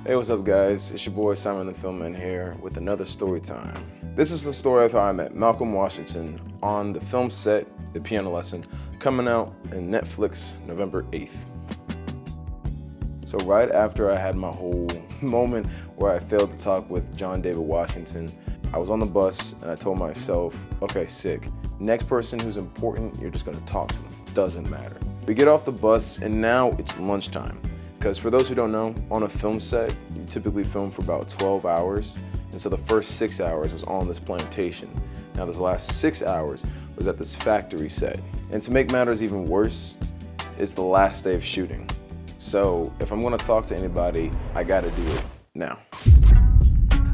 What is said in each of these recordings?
Hey, what's up guys? It's your boy Simon the Filmman here with another story time. This is the story of how I met Malcolm Washington on the film set, The Piano Lesson, coming out in Netflix November 8th. So right after I had my whole moment where I failed to talk with John David Washington, I was on the bus and I told myself, okay, sick. Next person who's important, you're just gonna talk to them. Doesn't matter. We get off the bus and now it's lunchtime. Because for those who don't know, on a film set, you typically film for about 12 hours. And so the first 6 hours was on this plantation. Now this last 6 hours was at this factory set. And to make matters even worse, it's the last day of shooting. So if I'm gonna talk to anybody, I gotta do it now.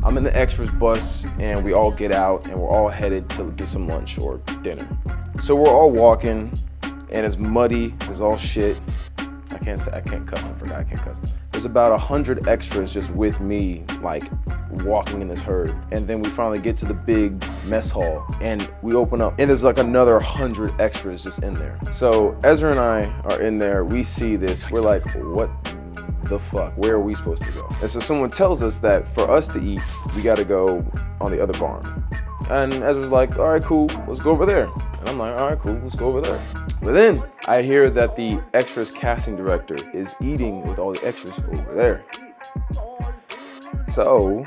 I'm in the extras bus and we all get out and we're all headed to get some lunch or dinner. So we're all walking and it's muddy, it's all shit. I can't cuss, I forgot I can't cuss. There's about 100 extras just with me, like walking in this herd. And then we finally get to the big mess hall and we open up and there's like another 100 extras just in there. So Ezra and I are in there, we see this, we're like, what the fuck, where are we supposed to go? And so someone tells us that for us to eat, we gotta go on the other barn. And Ezra's like, all right, cool, let's go over there. And I'm like, all right, cool, let's go over there. But then I hear that the extras casting director is eating with all the extras over there. So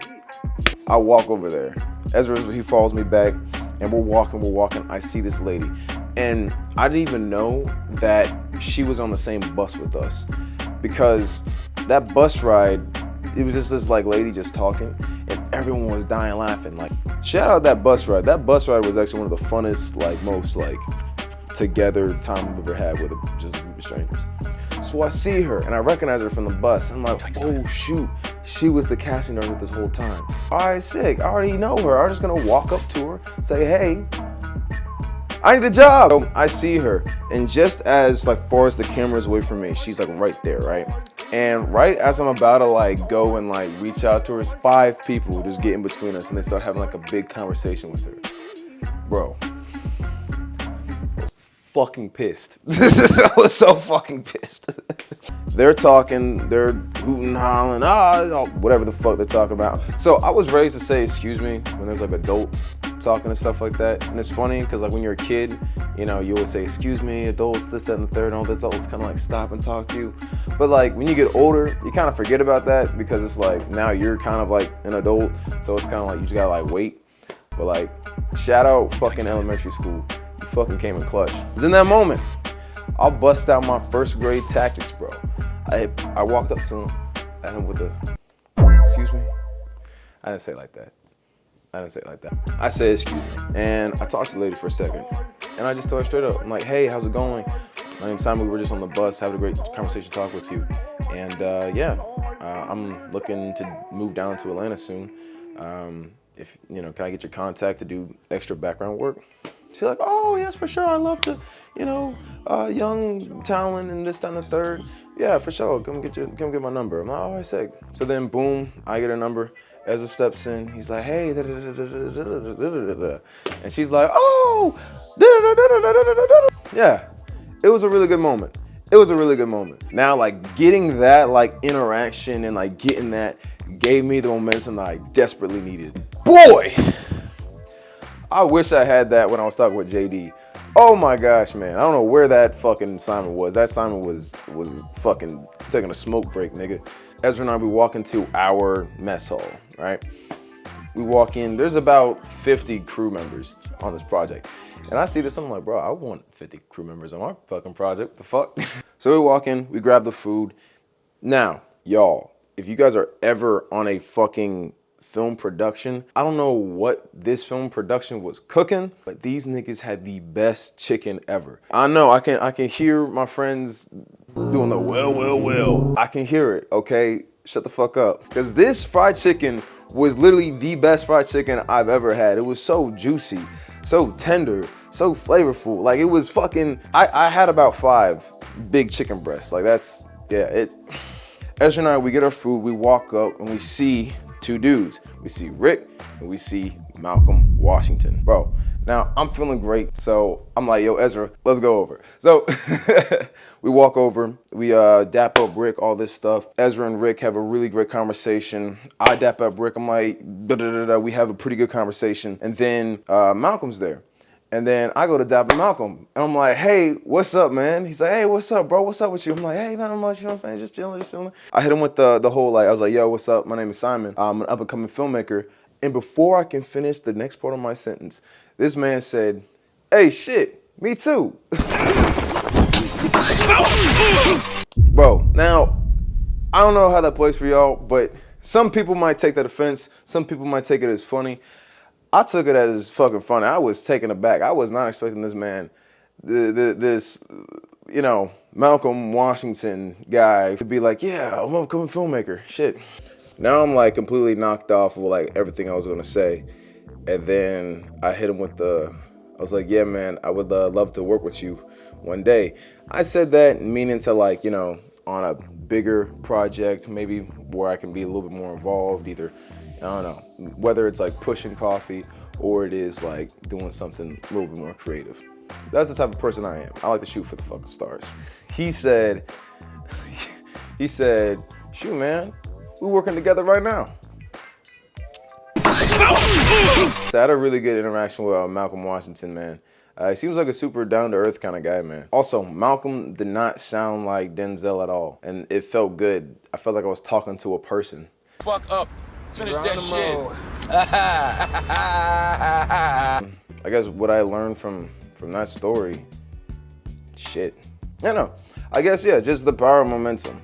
I walk over there. Ezra, he follows me back and we're walking. I see this lady and I didn't even know that she was on the same bus with us because that bus ride, it was just this like lady just talking and everyone was dying laughing. Like, shout out that bus ride. That bus ride was actually one of the funnest, like most like together time I've ever had with just a group of strangers. So I see her and I recognize her from the bus. I'm like, oh shoot, she was the casting director this whole time. All right, sick, I already know her. I'm just gonna walk up to her, say, hey, I need a job. So I see her and just as like far as the camera's away from me, she's like right there, right? And right as I'm about to like go and like reach out to her, 5 people just get in between us and they start having like a big conversation with her. Bro, fucking pissed. I was so fucking pissed. They're talking, they're hooting, hollering, whatever the fuck they're talking about. So I was raised to say excuse me when there's like adults talking and stuff like that. And it's funny because like when you're a kid, you know, you always say excuse me, adults, this, that, and the third, and all that's always kind of like stop and talk to you. But like when you get older, you kind of forget about that because it's like now you're kind of like an adult. So it's kind of like you just gotta like wait. But like shout out fucking elementary school. You fucking came in clutch. 'Cause in that moment, I'll bust out my first grade tactics, bro. I walked up to him at him with the, excuse me? I didn't say it like that. I said, excuse me. And I talked to the lady for a second. And I just told her straight up, I'm like, hey, how's it going? My name's Simon, we were just on the bus, having a great conversation talk with you. And I'm looking to move down to Atlanta soon. If, you know, can I get your contact to do extra background work? She's like, oh, yes, for sure. I'd love to, you know, young talent and this, that, and the third. Yeah, for sure. Come get my number. I'm like, all right, sick. So then, boom, I get her number. Ezra steps in. He's like, hey, da, da, da, da, da, da, da, da, da. And she's like, oh, da, da, da, da, da, da, da, da. Yeah, it was a really good moment. Now, like, getting that, like, interaction and, like, getting that gave me the momentum that I desperately needed. Boy! I wish I had that when I was talking with JD. Oh my gosh, man. I don't know where that fucking Simon was. That Simon was fucking taking a smoke break, nigga. Ezra and I, we walk into our mess hall, right? We walk in, there's about 50 crew members on this project. And I see this, I'm like, bro, I want 50 crew members on our fucking project, what the fuck? So we walk in, we grab the food. Now, y'all, if you guys are ever on a fucking film production, I don't know what this film production was cooking, but these niggas had the best chicken ever. I know, I can hear my friends doing the well. I can hear it, okay? Shut the fuck up. Because this fried chicken was literally the best fried chicken I've ever had. It was so juicy, so tender, so flavorful. Like it was fucking, I had about 5 big chicken breasts. Like that's, yeah, it. Ezra and I, we get our food, we walk up and we see 2 dudes. We see Rick and we see Malcolm Washington. Bro, Now, I'm feeling great, so I'm like, yo, Ezra, let's go over. So we walk over, we dap up Rick, all this stuff. Ezra and Rick have a really great conversation. I dap up Rick, I'm like, da-da-da-da. We have a pretty good conversation. And then Malcolm's there. And then I go to dap up Malcolm, and I'm like, hey, what's up, man? He's like, hey, what's up, bro? What's up with you? I'm like, hey, nothing much, you know what I'm saying? Just chilling, just chilling. I hit him with the whole, like, I was like, yo, what's up? My name is Simon. I'm an up-and-coming filmmaker. And before I can finish the next part of my sentence, this man said, hey, shit, me too. Bro, now, I don't know how that plays for y'all, but some people might take that offense. Some people might take it as funny. I took it as fucking funny. I was taken aback. I was not expecting this man, this, you know, Malcolm Washington guy to be like, yeah, I'm an upcoming filmmaker, shit. Now I'm like completely knocked off of like everything I was gonna say. And then I hit him with I was like, yeah, man, I would love to work with you one day. I said that meaning to like, you know, on a bigger project, maybe where I can be a little bit more involved, either, I don't know, whether it's like pushing coffee or it is like doing something a little bit more creative. That's the type of person I am. I like to shoot for the fucking stars. He said, shoot, man, we're working together right now. So I had a really good interaction with Malcolm Washington, man. He seems like a super down-to-earth kind of guy, man. Also, Malcolm did not sound like Denzel at all, and it felt good. I felt like I was talking to a person. Fuck up. Finish that shit. I guess what I learned from that story, shit. Yeah, no. I guess, yeah, just the power of momentum.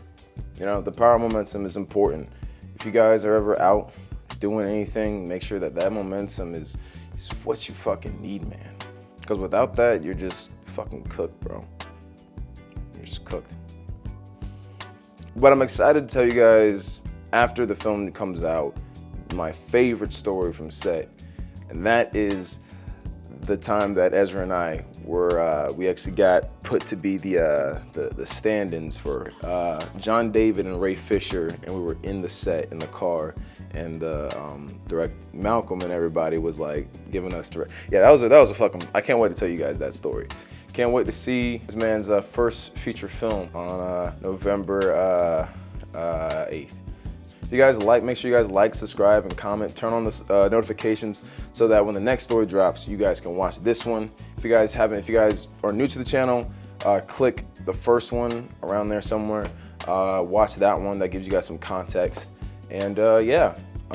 You know, the power of momentum is important. If you guys are ever out doing anything, make sure that momentum is what you fucking need, man. Because without that, you're just fucking cooked, bro. You're just cooked. But I'm excited to tell you guys, after the film comes out, my favorite story from set. And that is the time that Ezra and I were, we actually got put to be the stand-ins for John David and Ray Fisher, and we were in the set, in the car, and direct Malcolm and everybody was like giving us direct. Yeah, that was a fucking, I can't wait to tell you guys that story. Can't wait to see this man's first feature film on November 8th. If you guys like, make sure you guys like, subscribe, and comment. Turn on the notifications so that when the next story drops, you guys can watch this one. If you guys are new to the channel, click the first one around there somewhere. Watch that one. That gives you guys some context. And yeah,